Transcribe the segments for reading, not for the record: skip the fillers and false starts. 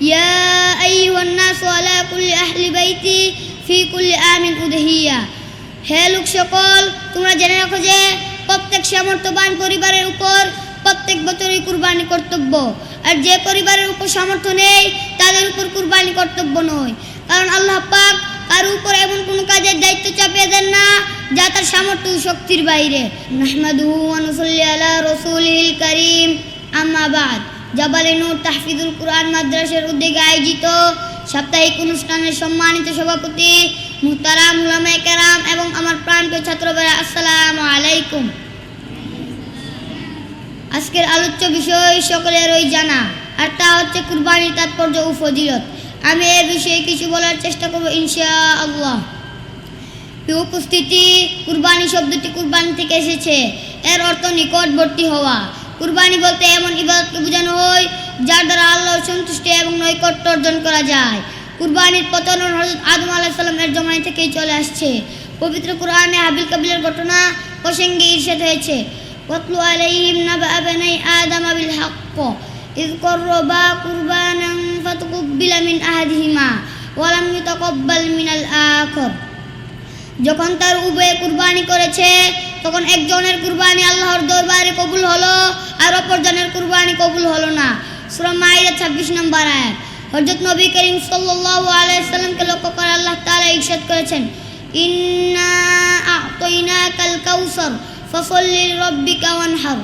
ইয়া আইয়ুহান নাসু আলা কুল্লি আহলি বাইতি ফি কুল্লি আমিন উদহিয়া। হে লোক সকল, তোমরা জেনে রাখো যে প্রত্যেক সামর্থ্যবান পরিবারের উপর প্রত্যেক বছরই কুরবানি কর্তব্য, আর যে পরিবারের উপর সামর্থ্য নেই তাদের উপর কুরবানি কর্তব্য নয়। কারণ আল্লাহ পাক কারো উপর এমন কোনো কাজের দায়িত্ব চাপিয়ে দেন না যা তার সামর্থ্য ও শক্তির বাইরে। নাহমাদুহু ওয়া নুসাল্লি আলা রাসূলিল কারীম, আম্মা বাদ। জাবালে নূর তাহফিজুল কুরআন মাদ্রাসার উদ্যোগে আয়োজিত সাপ্তাহিক অনুষ্ঠানের সম্মানিত সভাপতি মুহতারাম উলামায়ে কেরাম এবং আমার প্রাণপ্রিয় ছাত্র ভাইরা, আসসালামু আলাইকুম। আজকের আলোচ্য বিষয় সকলেরই জানা, আর তা হচ্ছে কুরবানির তাৎপর্য ও ফজিলত। আমি এ বিষয়ে কিছু বলার চেষ্টা করব ইনশাআল্লাহ। উপস্থিতি, কুরবানি শব্দটি কুরবানি থেকে এসেছে। এর অর্থ নিকটবর্তী হওয়া। কুরবানি বলতে এমন ইবাদতকে বোঝানো হয় যার দ্বারা আল্লাহর সন্তুষ্টি এবং নৈকট্য অর্জন করা যায়। কুরবানির প্রচলন হযরত আদম আলাইহিস সালামের জমানা থেকেই চলে আসছে। পবিত্র কুরআনে হাবিল কাবিলের ঘটনা প্রসঙ্গে ইরশাদ হয়েছে, ওয়াতলু আলাইহিম নাবা বানি আদম বিল হক ইয করবা কুরবানান ফাতুকবিলা মিন আহাদিহিমা ওয়া লাম ইউতাকাব্বাল মিনাল আখর। যখন তার উভয়ে কুরবানি করেছে তখন একজনের কুরবানি আল্লাহর দরবারে কবুল হলো আর অপরজনের কুরবানি কবুল হলো না। সূরা মাইদা 26 নম্বর আয়াত। হযরত নবী করিম সাল্লাল্লাহু আলাইহি ওয়াসাল্লামকে লক্ষ্য করে আল্লাহ তাআলা ইরশাদ করেছেন, ইন্না আ'তাইনাকাল কাউসার ফাসাল্লি লিরাব্বিকা ওয়ানহার।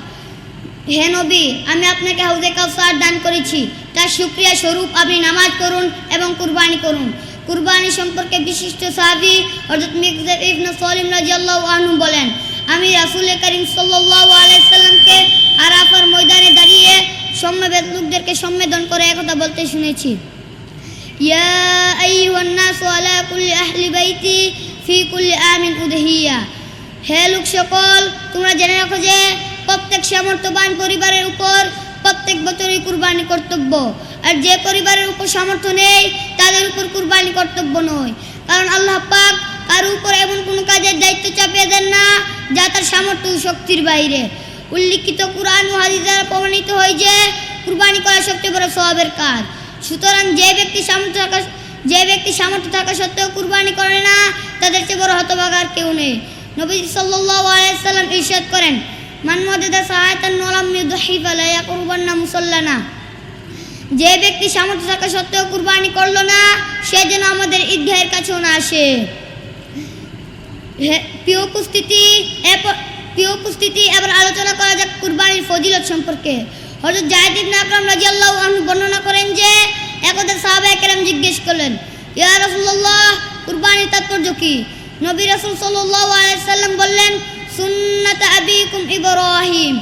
হে নবী, আমি আপনাকে হাউজে কাউসার দান করেছি, তার শুকরিয়া স্বরূপ আপনি নামাজ পড়ুন এবং কুরবানি করুন। কুরবানি সম্পর্কে বিশিষ্ট সাহাবী হযরত মিকদাদ ইবনে সালিম রাদিয়াল্লাহু আনহু বলেন, আমি রাসূল করিম সাল্লাল্লাহু আলাইহি ওয়াসাল্লামকে আরাফার ময়দানে দাঁড়িয়ে সমবেত লোকদেরকে সম্বোধন করে একথা বলতে শুনেছি, ইয়া আইয়ুহান নাসু আলা কুল্লি আহলি বাইতি ফি কুল্লি আমিন উদহিয়া। হে লোক সকল, তোমরা জেনে রাখো যে প্রত্যেক সামর্থ্যবান পরিবারের উপর প্রত্যেক বছরই কুরবানি কর্তব্য, আর যে পরিবারের উপর সামর্থ্য নেই তাদের উপর কুরবানি কর্তব্য নয়। কারণ আল্লাহ পাক কারো উপর এমন কোনো কাজের দায়িত্ব চাপিয়ে দেন না যা তার সামর্থ্য ও শক্তির বাইরে। উল্লিখিত কুরআন ও হাদিস দ্বারা প্রমাণিত হয় যে কুরবানি করা সবচেয়ে বড় সওয়াবের কাজ। সুতরাং যে ব্যক্তি সামর্থ্য থাকা সত্ত্বেও কুরবানি করে না তাদের চেয়ে বড় হতভাগা আর কেউ নেই। নবীজি সাল্লাল্লাহু আলাইহি ওয়াসাল্লাম ইরশাদ করেন, মান ওয়াজাদা সাআতান ওয়া লাম ইউদহি ফালা ইয়াকরুবান্না মুসাল্লানা। যে ব্যক্তি সামর্থ্য থাকা সত্ত্বেও কুরবানি করলো না সে যেন আমাদের ঈদগাহের কাছেও না আসে। প্রিয় উপস্থিতি, এবার আলোচনা করা যাক কুরবানির ফজিলত সম্পর্কে। হযরত যায়েদ ইবনে আকরাম রাদিয়াল্লাহু আনহু বর্ণনা করেন যে একদা সাহাবায়ে কেরাম জিজ্ঞেস করলেন, ইয়া রাসূলুল্লাহ, কুরবানির তাৎপর্য কি? নবী রাসূল সাল্লাল্লাহু আলাইহি সাল্লাম বললেন, সুন্নাত আবিকুম ইব্রাহিম।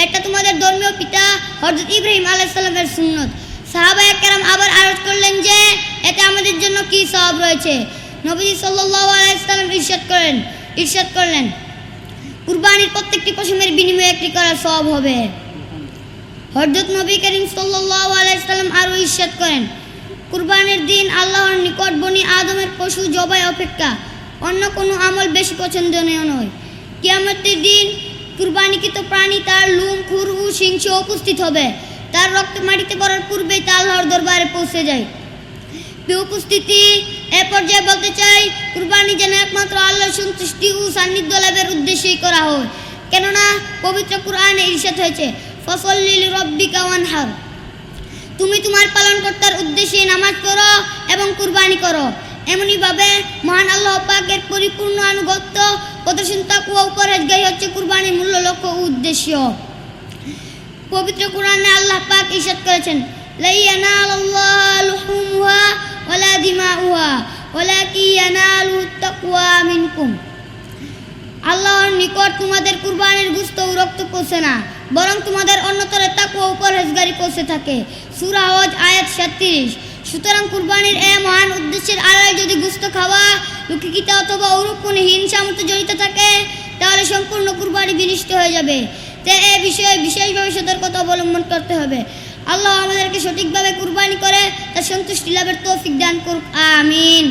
এটা তোমাদের ধর্মীয় পিতা হযরত ইব্রাহিম আলাইহিস সালামের সুন্নত। সাহাবায়ে কেরাম আবার আরজ করলেন যে এতে আমাদের জন্য কি সওয়াব রয়েছে? নবী সাল্লাল্লাহু আলাইহি সাল্লাম ইরশাদ করলেন, কুরবানির প্রত্যেকটি পশমের বিনিময়ে একটি করার সওয়াব হবে। হযরত নবী করিম সাল্লাল্লাহু আলাইহি সাল্লাম আরও ইরশাদ করেন, কুরবানির দিন আল্লাহর নিকট বনি আদমের পশু জবাই অপেক্ষা অন্য কোনো আমল বেশি পছন্দনীয় নয়। কিয়ামতের দিন কুরবানিকৃত প্রাণী তার লোম, খুর ও শিং উপস্থিত হবে। তার রক্ত মাটিতে পড়ার পূর্বেই তা আল্লাহর দরবারে পৌঁছে যায়। প্রিয় উপস্থিতি, এ পর্যায়ে বলতে চাই, কুরবানি যেন একমাত্র আল্লাহর সন্তুষ্টি ও সান্নিধ্য লাভের উদ্দেশ্যেই করা হয়। কেননা পবিত্র কুরআনে ইরশাদ হয়েছে, ফাসাল্লি লিরাব্বিকা ওয়ানহার। তুমি তোমার পালনকর্তার উদ্দেশ্যে নামাজ পড়ো এবং কুরবানি করো। এমনিভাবে মহান আল্লাহ পাকের পরিপূর্ণ আনুগত্য প্রদর্শন তাকওয়া ও পরহেজগারি হচ্ছে কুরবানির মূল লক্ষ্য ও উদ্দেশ্য। পবিত্র কুরআনে আল্লাহ পাক ইরশাদ করেছেন, লা ইয়ানালুল্লাহু লুহুমুহা ওয়ালা দিমাউহা ওয়ালাকিন ইয়ানালুহুত তাকওয়া মিনকুম। আল্লাহর নিকট তোমাদের কুরবানির গোশত ও রক্ত পৌঁছে না, বরং তোমাদের অন্যতরে তাকওয়া ও পরহেজগারি পৌঁছে থাকে। সূরা হজ আয়াত 37। সুতরাং কুরবানির এ মহান উদ্দেশ্যের আড়ালে যদি গোশত খাওয়া, লুকিকিতা অথবা ওরূপ কোনো হিংসা মতো জড়িত থাকে তাহলে সম্পূর্ণ কুরবানি বিনষ্ট হয়ে যাবে। তাই এ বিষয়ে বিশেষভাবে সতর্কতা অবলম্বন করতে হবে। আল্লাহ আমাদেরকে সঠিকভাবে কুরবানি করে তার সন্তুষ্টি লাভের তৌফিক দান করুক, আমিন।